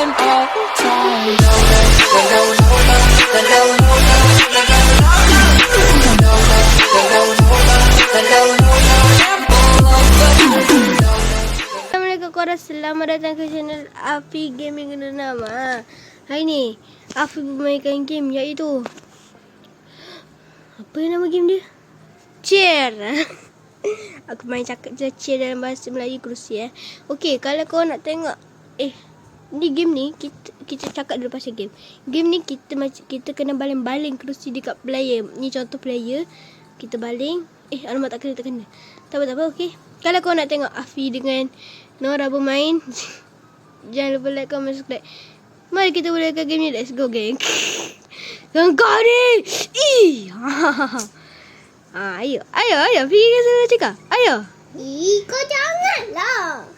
spend all the time. Assalamualaikum korang, selamat datang ke channel Afi Gaming Kena Nama. Hari ni Afi bermainkan game iaitu, apa nama game dia? Chair. Aku main cakap je chair dalam bahasa Melayu kerusi Okey, kalau kau nak tengok ni game ni kita cakap dulu pasal game. Game ni kita kena baling-baling kerusi dekat player. Ni contoh player. Kita baling. Alamak, tak kena. Tak apa, okey. Kalau kau nak tengok Afi dengan Nora bermain, jangan lupa like, comment, subscribe. Mari kita mulakan game ni. Let's go, geng. Kau ni. Ayo. Pergi ke sana cakap. Ayo. Kau janganlah.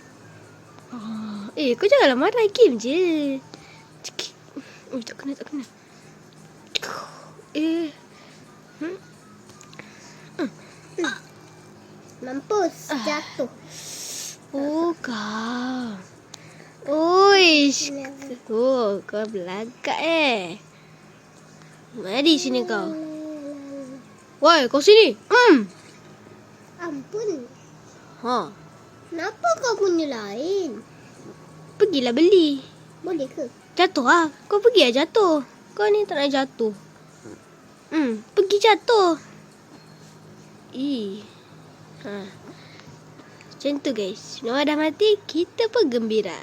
Kau janganlah marah, game je. Tak kena. Mampus, jatuh. Oh, kau. Uish. Kau belagak Mari sini kau. Woi, kau sini. Ampun. Ha. Kenapa kau punya lain? Pergilah beli. Boleh ke? Jatuh lah. Kau pergi lah jatuh. Kau ni tak nak jatuh. Pergi jatuh. Macam tu guys. Noah dah mati, kita pun gembira.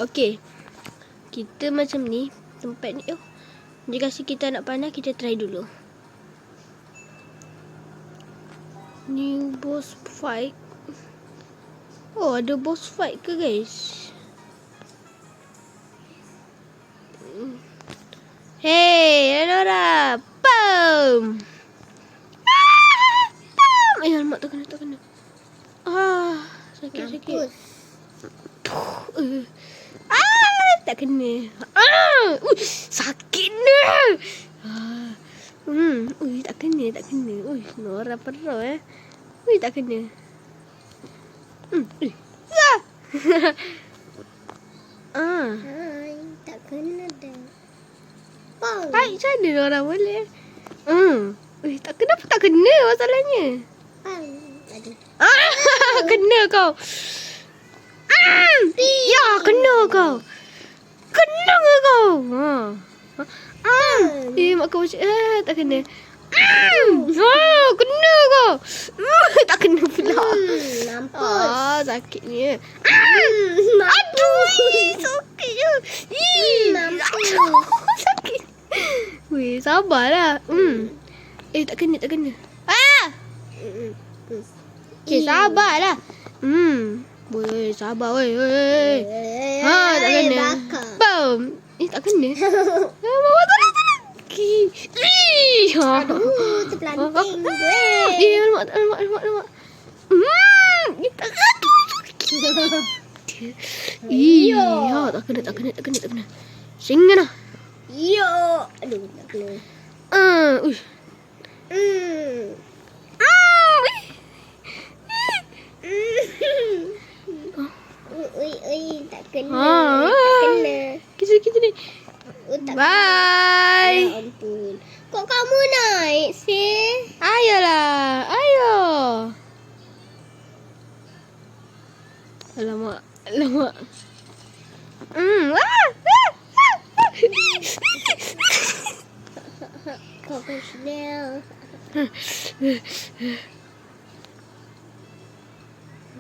Okey. Kita macam ni. Tempat ni. Dia kasi kita nak panah, kita try dulu. New boss fight. Ada boss fight ke guys? Hey, Nora. Boom. Alamak, tak kena. Sakit. Tak kena. Sakit ni. Tak kena. Nora perah tak kena. Hai, tak kena dah. Bang. Hai, macam mana Nora boleh? Kenapa tak kena masalahnya? Bang. Aduh. Kena kau. Ya, kena kau. Kena ke kau? Mak kau macam tak kena. Kena kau. Tak kena pula. Mampus. Sakitnya. Aduh, Sakit je. mampus. Sakit. Weh, sabarlah. Tak kena. Okay, sabarlah. Boleh, sabar weh. Tak kena. Bakar. Bam. Tak kena. Mama tolong. Aduh, terpelanting gue. Alamak. Tak kena. Singa lah. Yo. Aduh, tak kena. Tak kena. Kita ni. Bye. Ya ampun. Kok kamu naik sih? Ayolah. Alamak. Kok kesel.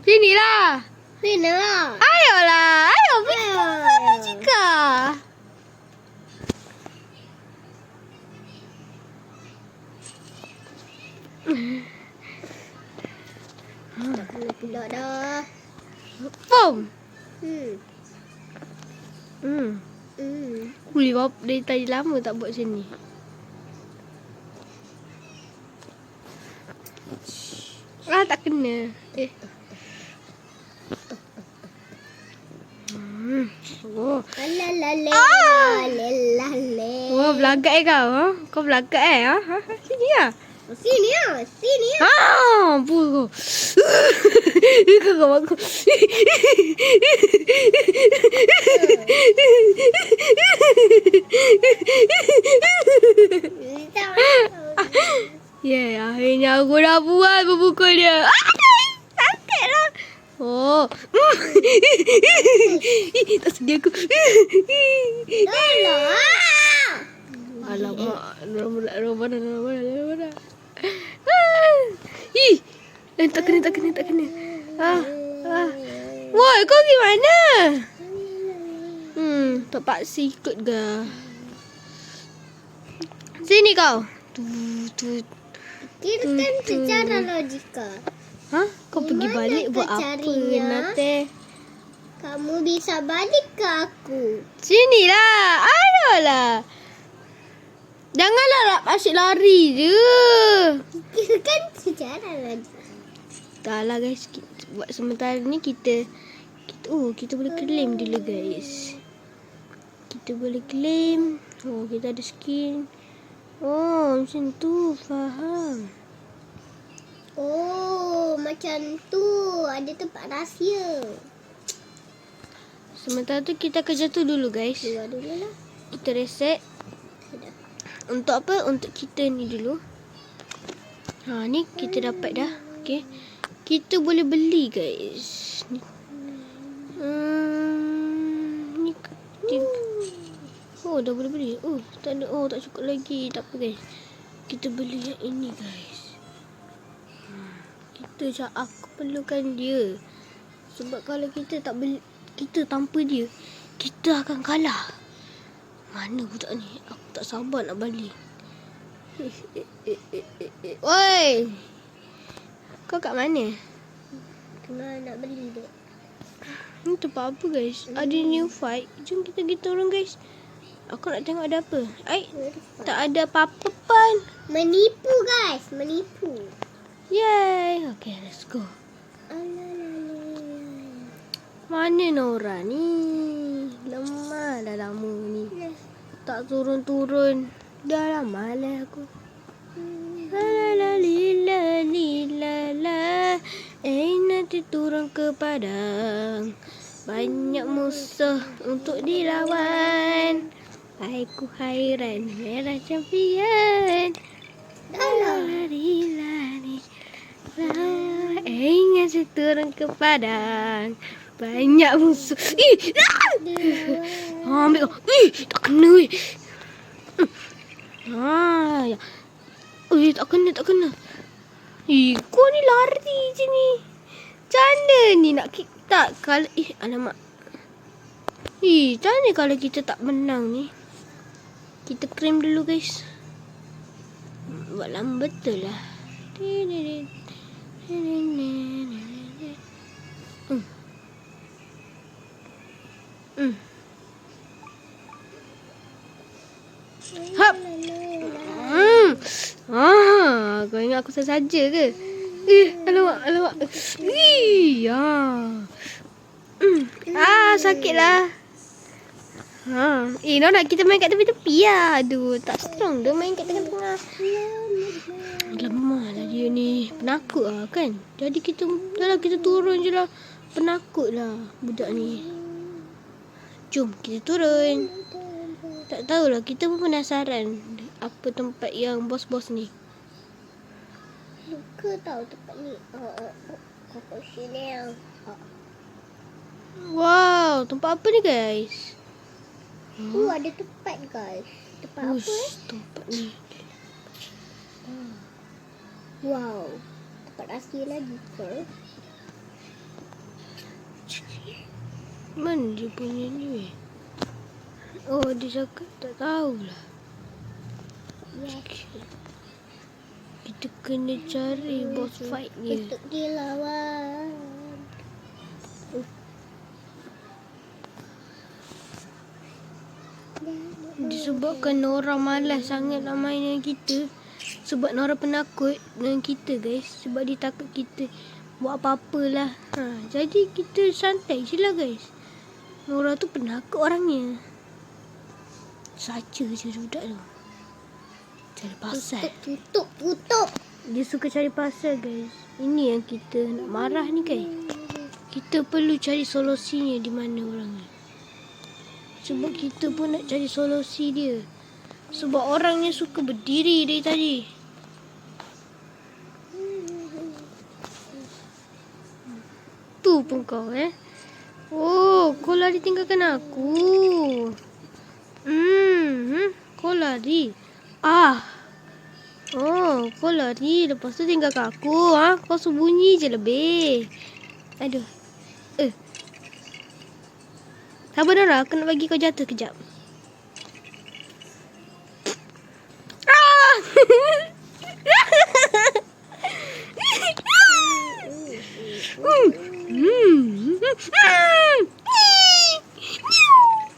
Sinilah. Ayolah. Pergi ke mana juga? Tak kena pula dah. Boom. Boleh bawa dari tadi lama tak buat macam ni. Tak kena. Alalale. Belagak kau. Kau belagak Sini lah. Sini ah. Sini ah. Apa kau? Kau kawan aku. Ya, akhirnya aku dah buat berpukul dia. Sakit lah. Oh. Tak sedih aku. Tolong. Alamak. Mana. Ih. Tak kena. Woi, kau gimana? Terpaksa ikut ke? Sini kau. Tu. Kita kan secara logika. Hah? Kau pergi Gimana balik buat kau apa, carinya? Nate? Kamu bisa balik ke aku. Sinilah. Ayolah. Janganlah asyik lari je. Kita kan secara logika. Tak lah guys. Buat sementara ni kita boleh claim dulu guys. Kita boleh claim. Oh, kita ada skin. Oh, macam tu. Faham. Oh, macam tu. Ada tempat rahsia. Sementara tu kita kerja tu dulu guys. Keluar dulu lah. Kita reset. Sudah. Untuk apa? Untuk kita ni dulu. Ni kita dapat dah. Okay. Kita boleh beli guys. Ni. Oh, dah boleh beli. Tak ada. Oh, tak cukup lagi. Tak apa guys. Kita beli yang ini guys. Aku perlukan dia. Sebab kalau kita tak beli, kita tanpa dia, kita akan kalah. Mana budak ni? Aku tak sabar nak balik. Oi! Kau kat mana? Tengah nak beli dek. Ni tempat apa guys? Ada new fight. Jom kita pergi turun guys. Aku nak tengok ada apa. Tak ada apa-apa pun. Menipu guys. Menipu. Yay. Okay, let's go. Mana Nora ni? Lemah dah lama ni. Tak turun-turun. Dah lah malas aku. Nanti turun ke padang. Banyak musuh untuk dilawan. Aku hairan merah champion. Nanti turun ke padang. Banyak musuh. Ambil kau. Tak kena weh. Ya. Tak kena. Kau ni lari je ni. Macam mana ni nak kick tak? Kalau alamak. Macam mana kalau kita tak menang ni? Kita claim dulu guys. Buat lama betul lah. Hap. Kau ingat aku saja ke? Alamak. Sakitlah. Nona kita main kat tepi-tepi lah. Aduh, tak strong dia main kat tengah-tengah. Lemah lah dia ni. Penakut lah kan. Jadi kita turun je lah. Penakut lah budak ni. Jom kita turun. Tak tahulah, kita pun penasaran apa tempat yang bos-bos ni. Suka tahu tempat ni. Kau sini yang. Wow, tempat apa ni guys? Ada tempat guys. Tempat apa? Tempat ni. Wow. Tempat rahsia lagi ke? Mana dia punya ni weh? Oh, dia cakap tak tahulah. Ya. Kita kena cari boss fight dia. Untuk dilawan. Disebabkan Nora malas sangat nak main dengan kita. Sebab Nora penakut dengan kita guys. Sebab dia takut kita buat apa-apalah. Jadi kita santai je lah guys. Nora tu penakut orangnya. Saja je budak tu. Cari pasal. Tutup. Dia suka cari pasal, guys. Ini yang kita nak marah ni, guys. Kita perlu cari solusinya di mana orangnya. Sebab kita pun nak cari solusi dia. Sebab orangnya suka berdiri dari tadi. Tu pun kau, Oh, kau lari tinggalkan aku. Kau lari. Oh, kau lari. Lepas tu tinggalkan aku. Kau sembunyi je lebih. Aduh. Sabar Nora, aku nak bagi kau jatuh kejap.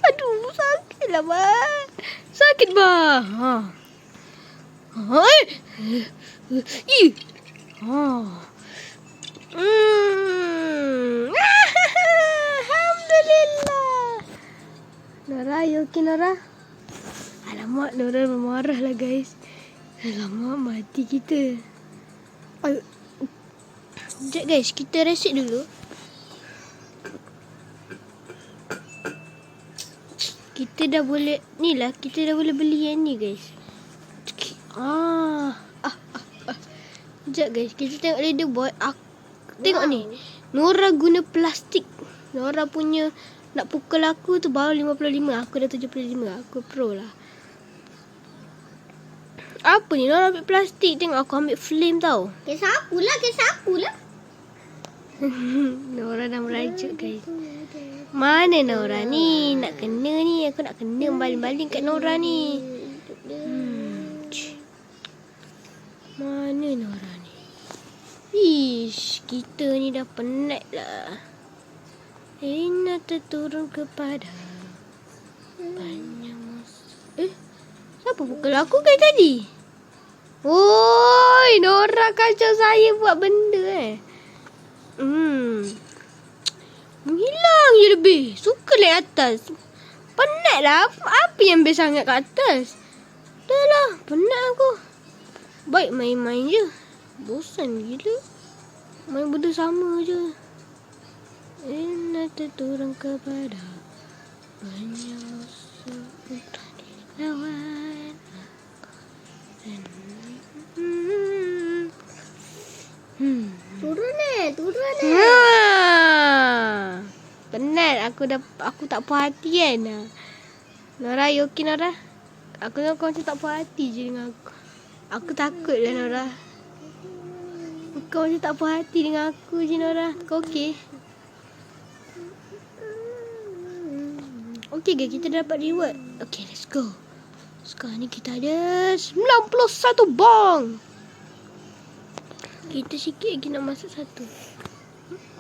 Aduh, sakit lah, Bang. Sakit, Bang. Alhamdulillah. Nora, you okay, Nora? Alamak, Nora marah lah, guys. Alamak, mati kita. Sekejap, guys. Kita reset dulu. Kita dah boleh beli yang ni, guys. Sekejap, guys. Kita tengok leaderboard. Tengok ni. Nora guna plastik. Nora punya nak pukul aku tu baru 55. Aku dah 75. Aku pro lah. Apa ni? Nora ambil plastik. Tengok aku ambil flame tau. Kisah aku lah. Nora dah merajuk, guys. Mana Nora ni? Nak kena ni. Aku nak kena baling-baling kat Nora ni. Mana Nora ni? Ish, kita ni dah penat lah. Nak terturun kepada banyak masa. Siapa pukul aku guys tadi? Oi, Nora kacau saya buat benda Menghilang je lebih. Suka naik atas. Penat lah. Apa yang best sangat kat atas? Dah lah, penat aku. Baik main-main je. Bosan gila. Main benda sama je. Nak terturun kepada banyak masa untuk dilawan. Turun. Penat. Aku tak puas hati kan. Nora, you okay Nora? Aku tengok kau macam tak puas hati je dengan aku. Aku takut lah Nora. Kau macam tak puas hati dengan aku je Nora. Kau okay? Okay guys, kita dapat reward. Okay, let's go. Sekarang ni kita ada 91 bong. Kita sikit lagi nak masuk satu.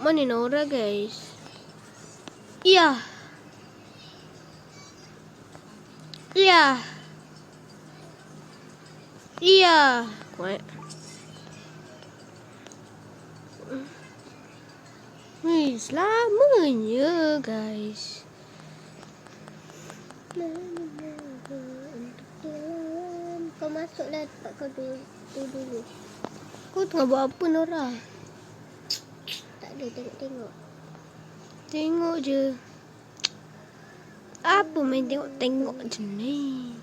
Mana Nora guys? Ya. Selamanya guys. Kau masuklah tempat kau dulu. Kau tengah buat apa Nora? Tak ada, tengok. Tengok je. Apa main tengok je ni?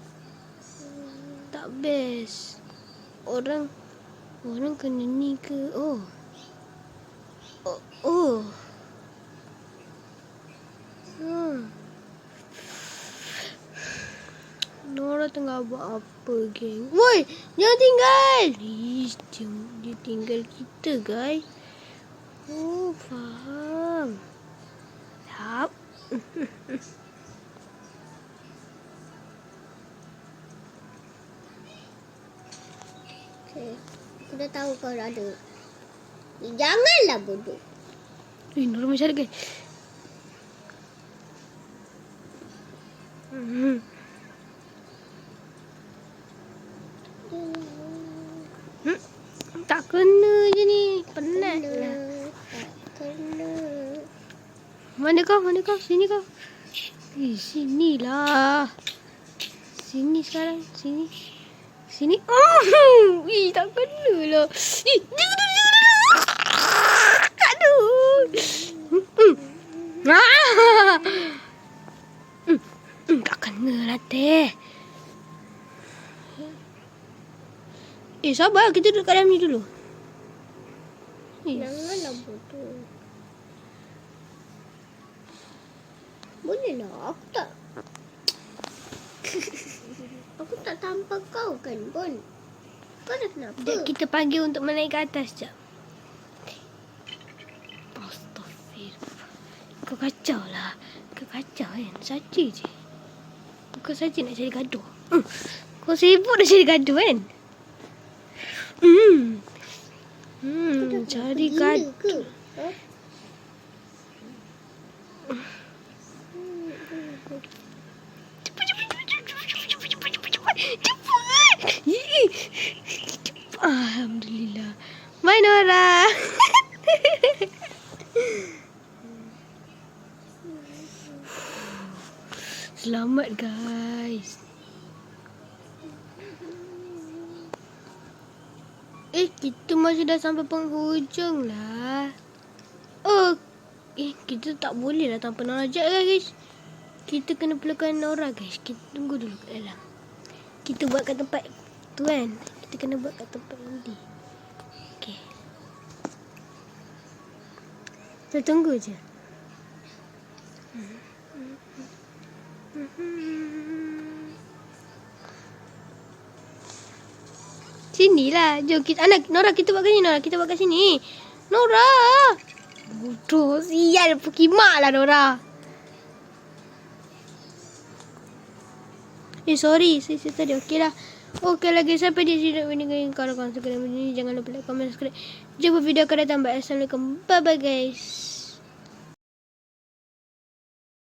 Tak best. Orang kena ni ke? Oh. Nora tengah buat apa, geng? Woi, jangan tinggal. Dia tinggal kita, guys. Oh, faham. Yap. Okay. Aku dah tahu kau ada. Janganlah bodoh. Nora macam ada, guys. Tak kena je ni. Penat lah. Tak kena. Mana kau? Sini kau. Sini lah. Sini sekarang. Sini. Ih, tak kena lah. Ih, jangan. Aduh. Tak kena lah, teh. Sabar. Kita duduk kat dalam ni dulu. Janganlah bodoh. Boleh lah. Aku tak tampar kau kan, Bon. Kau dah kenapa? Sekejap kita panggil untuk menaik ke atas sekejap. Astaghfirullah. Kau kacau lah. Kau kacau kan. Saja je. Kau saja nak cari gaduh. Kau sibuk nak cari gaduh kan? Cari gaduh. Ha? Cepat. Alhamdulillah. Bye, Nora. Selamat, guys. Kita masih dah sampai penghujung lah. Kita tak boleh lah tanpa Nora jap lah, guys. Kita kena perlukan Nora, guys. Kita tunggu dulu kat dalam. Kita buat kat tempat tu kan. Kita kena buat kat tempat undi. Okay. Kita tunggu je. Sinilah. Jom kita. Nora, kita buat kat sini. Nora, kita buat kat sini. Nora. Bodoh. Sial. Pukimak lah, Nora. Sorry. Saya tadi. Okey lah. Okey lah, guys. Sampai di sini. Kalau korang suka video ini, jangan lupa like, comment, subscribe. Jumpa video akan datang. Bye. Assalamualaikum. Bye-bye, guys.